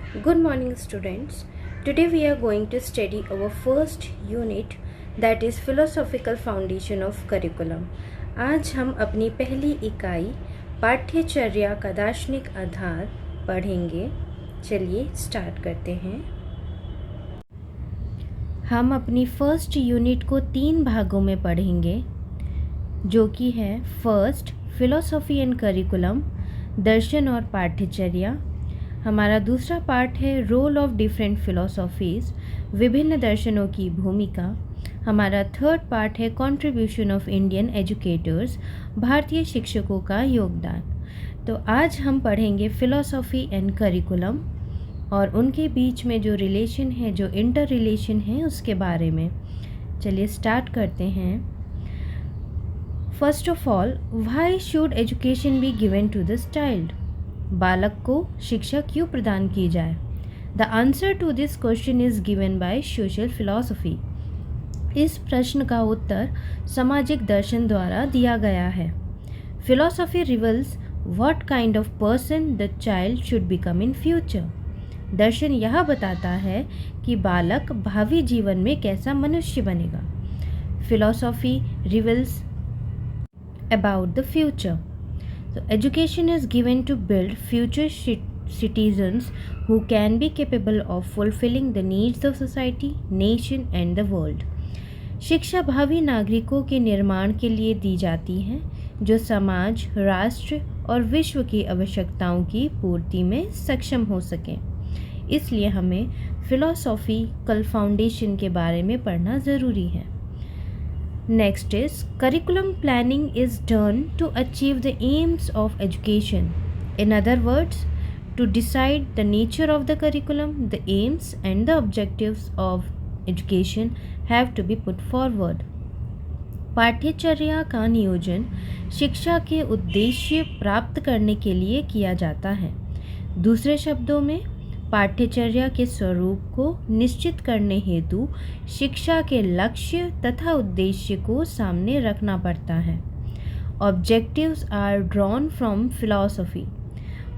Good morning, students. Today we are going to study our first unit, that is philosophical foundation of curriculum. आज हम अपनी पहली इकाई पाठ्यचर्या का दार्शनिक आधार पढ़ेंगे. चलिए स्टार्ट करते हैं. हम अपनी फर्स्ट यूनिट को 3 भागों में पढ़ेंगे, जो कि है फर्स्ट फिलोसॉफी एंड करिकुलम, दर्शन और पाठ्यचर्या. हमारा दूसरा पार्ट है रोल ऑफ डिफरेंट फिलोसॉफीज़, विभिन्न दर्शनों की भूमिका. हमारा थर्ड पार्ट है कंट्रीब्यूशन ऑफ इंडियन एजुकेटर्स, भारतीय शिक्षकों का योगदान. तो आज हम पढ़ेंगे फिलोसॉफी एंड करिकुलम और उनके बीच में जो रिलेशन है, जो इंटर रिलेशन है, उसके बारे में. चलिए स्टार्ट करते हैं. First of all, why should education be given to this child? बालक को शिक्षा क्यों प्रदान की जाए? The answer to this question is given by social philosophy. इस प्रश्न का उत्तर सामाजिक दर्शन द्वारा दिया गया है. Philosophy reveals what kind of person the child should become in future. दर्शन यह बताता है कि बालक भावी जीवन में कैसा मनुष्य बनेगा. Philosophy reveals about the future. So education is given to build future citizens who can be capable of fulfilling the needs of society, nation and the world. शिक्षा भावी नागरिकों के निर्माण के लिए दी जाती है जो समाज, राष्ट्र और विश्व की आवश्यकताओं की पूर्ति में सक्षम हो सकें. इसलिए हमें फिलोसॉफिकल फाउंडेशन के बारे में पढ़ना ज़रूरी है. Next is curriculum planning is done to achieve the aims of education. In other words, to decide the nature of the curriculum, the aims and the objectives of education have to be put forward. पाठ्यचर्या का नियोजन शिक्षा के उद्देश्य प्राप्त करने के लिए किया जाता है. दूसरे शब्दों में, पाठ्यचर्या के स्वरूप को निश्चित करने हेतु शिक्षा के लक्ष्य तथा उद्देश्य को सामने रखना पड़ता है. Objectives are drawn from philosophy.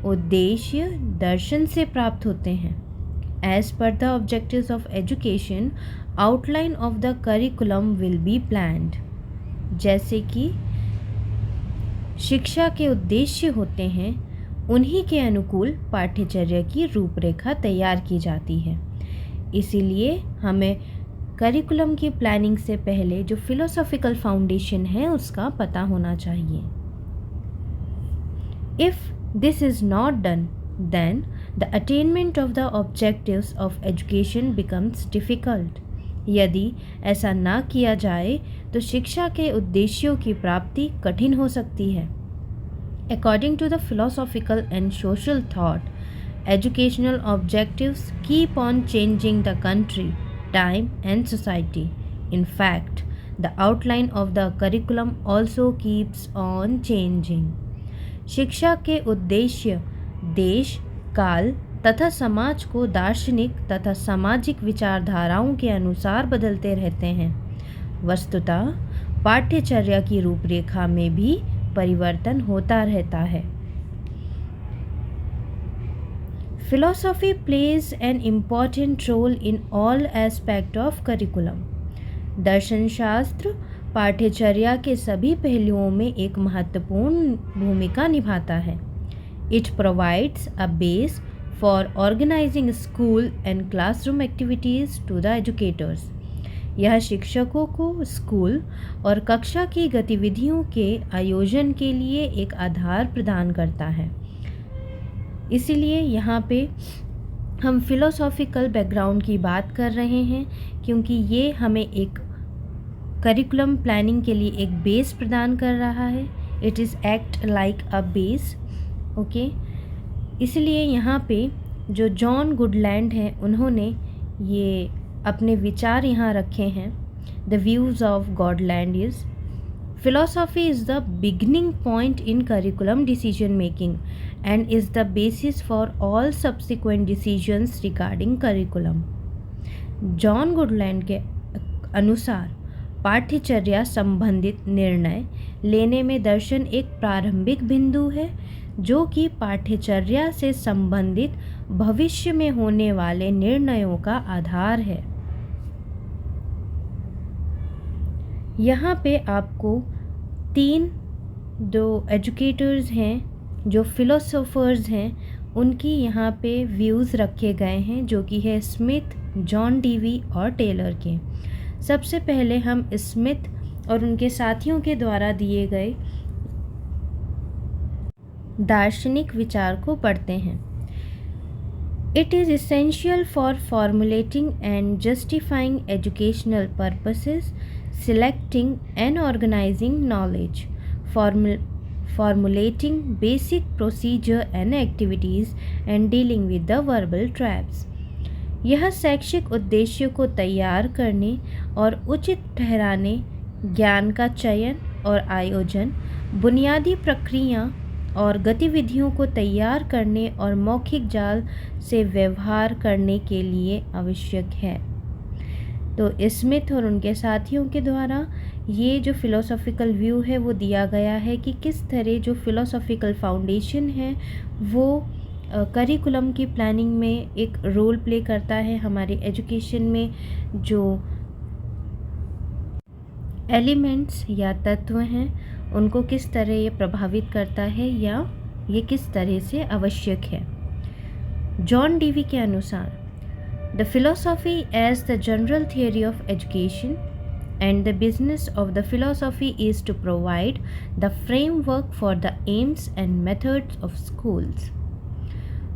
उद्देश्य दर्शन से प्राप्त होते हैं. As per the objectives of education, outline of the curriculum will be planned. जैसे कि शिक्षा के उद्देश्य होते हैं, उन्हीं के अनुकूल पाठ्यचर्या की रूपरेखा तैयार की जाती है. इसीलिए हमें करिकुलम की प्लानिंग से पहले जो फिलोसॉफिकल फाउंडेशन है उसका पता होना चाहिए. If this is not done, then the attainment of the objectives of education becomes difficult. यदि ऐसा ना किया जाए तो शिक्षा के उद्देश्यों की प्राप्ति कठिन हो सकती है. According to the philosophical and social thought, educational objectives keep on changing the country, time and society. In fact, the outline of the curriculum also keeps on changing. शिक्षा के उद्देश्य देश, काल तथा समाज को दार्शनिक तथा सामाजिक विचारधाराओं के अनुसार बदलते रहते हैं. वस्तुतः पाठ्यचर्या की रूपरेखा में भी परिवर्तन होता रहता है. Philosophy plays an important role in all aspect of curriculum. दर्शन शास्त्र पाठ्यचर्या के सभी पहलुओं में एक महत्वपूर्ण भूमिका निभाता है. It provides a base for organising school and classroom activities to the educators. यह शिक्षकों को स्कूल और कक्षा की गतिविधियों के आयोजन के लिए एक आधार प्रदान करता है. इसीलिए यहाँ पे हम फिलोसॉफिकल बैकग्राउंड की बात कर रहे हैं, क्योंकि ये हमें एक करिकुलम प्लानिंग के लिए एक बेस प्रदान कर रहा है. It is act like a base. Okay, इसलिए यहाँ पे जो जॉन गुडलैंड हैं, उन्होंने ये अपने विचार यहाँ रखे हैं. The views of Goodlad is philosophy is the beginning point in curriculum decision making and is the basis for all subsequent decisions regarding curriculum. John Goodlad के अनुसार पाठ्यचर्या संबंधित निर्णय लेने में दर्शन एक प्रारंभिक बिंदु है जो कि पाठ्यचर्या से संबंधित भविष्य में होने वाले निर्णयों का आधार है। यहाँ पे आपको 3 जो एजुकेटर्स हैं, जो फिलोसोफर्स हैं, उनकी यहाँ पे व्यूज़ रखे गए हैं, जो कि है स्मिथ, जॉन डीवी और टेलर के। सबसे पहले हम स्मिथ और उनके साथियों के द्वारा दिए गए दार्शनिक विचार को पढ़ते हैं। It is essential for formulating and justifying educational purposes, selecting and organizing knowledge, formulating basic procedure and activities, and dealing with the verbal traps. यह शैक्षिक उद्देश्यों को तैयार करने और उचित ठहराने, ज्ञान का चयन और आयोजन, बुनियादी प्रक्रिया और गतिविधियों को तैयार करने और मौखिक जाल से व्यवहार करने के लिए आवश्यक है। तो स्मिथ और उनके साथियों के द्वारा ये जो फ़िलोसॉफ़िकल व्यू है वो दिया गया है कि किस तरह जो फ़िलोसॉफ़िकल फाउंडेशन है वो करिकुलम की प्लानिंग में एक रोल प्ले करता है, हमारे एजुकेशन में जो एलिमेंट्स या तत्व हैं उनको किस तरह ये प्रभावित करता है या ये किस तरह से आवश्यक है। जॉन डीवी के अनुसार the philosophy as the general theory of education and the business of the philosophy is to provide the framework for the aims and methods of schools.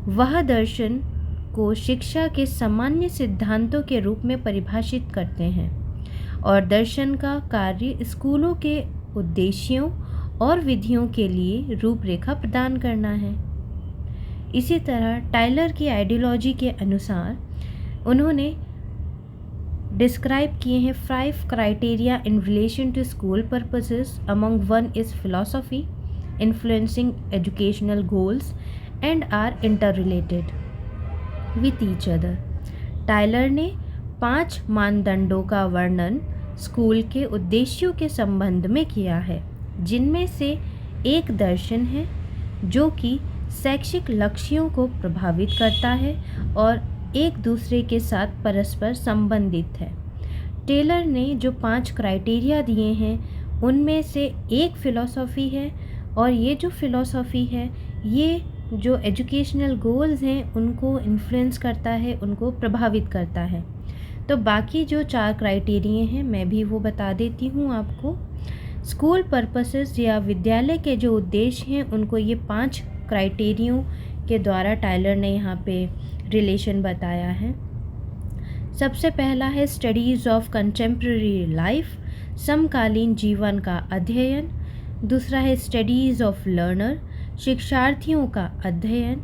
वह दर्शन को शिक्षा के सामान्य सिद्धांतों के रूप में परिभाषित करते हैं और दर्शन का कार्य स्कूलों के उद्देश्यों और विधियों के लिए रूपरेखा प्रदान करना है। इसी तरह टाइलर की आइडियोलॉजी के अनुसार उन्होंने डिस्क्राइब किए हैं 5 criteria in relation to school purposes. Among one is philosophy influencing educational goals and are interrelated with each other. Tyler ने 5 मानदंडों का वर्णन स्कूल के उद्देश्यों के संबंध में किया है, जिनमें से एक दर्शन है जो कि शैक्षिक लक्ष्यों को प्रभावित करता है और एक दूसरे के साथ परस्पर संबंधित है। टेलर ने जो 5 क्राइटेरिया दिए हैं उनमें से एक फ़िलॉसफी है और ये जो फ़िलॉसफी है ये जो एजुकेशनल गोल्स हैं उनको इन्फ्लुएंस करता है, उनको प्रभावित करता है। तो बाकी जो 4 क्राइटेरिया हैं मैं भी वो बता देती हूँ आपको। स्कूल पर्पसेस या विद्यालय के जो उद्देश्य हैं उनको ये 5 क्राइटेरियों के द्वारा टाइलर ने यहाँ पे रिलेशन बताया है। सबसे पहला है स्टडीज़ ऑफ कंटेम्प्रेरी लाइफ, समकालीन जीवन का अध्ययन। दूसरा है स्टडीज़ ऑफ लर्नर, शिक्षार्थियों का अध्ययन।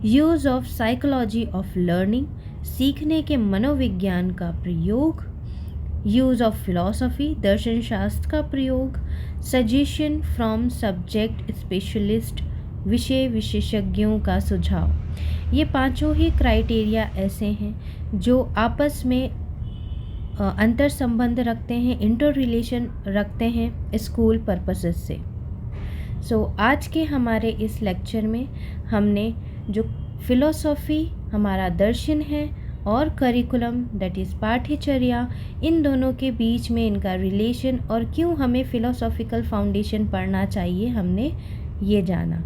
Use of psychology of learning, सीखने के मनोविज्ञान का प्रयोग। यूज़ ऑफ फिलॉसफी, दर्शन शास्त्र का प्रयोग। सजेशन फ्रॉम सब्जेक्ट स्पेशलिस्ट, विषय विशेषज्ञों का सुझाव। ये पांचों ही क्राइटेरिया ऐसे हैं जो आपस में अंतर संबंध रखते हैं, इंटर रिलेशन रखते हैं स्कूल पर्पसेस से। आज के हमारे इस लेक्चर में हमने जो फिलॉसफी हमारा दर्शन है और करिकुलम दैट इज़ पाठ्यचर्या, इन दोनों के बीच में इनका रिलेशन और क्यों हमें फ़िलोसॉफ़िकल फाउंडेशन पढ़ना चाहिए हमने ये जाना।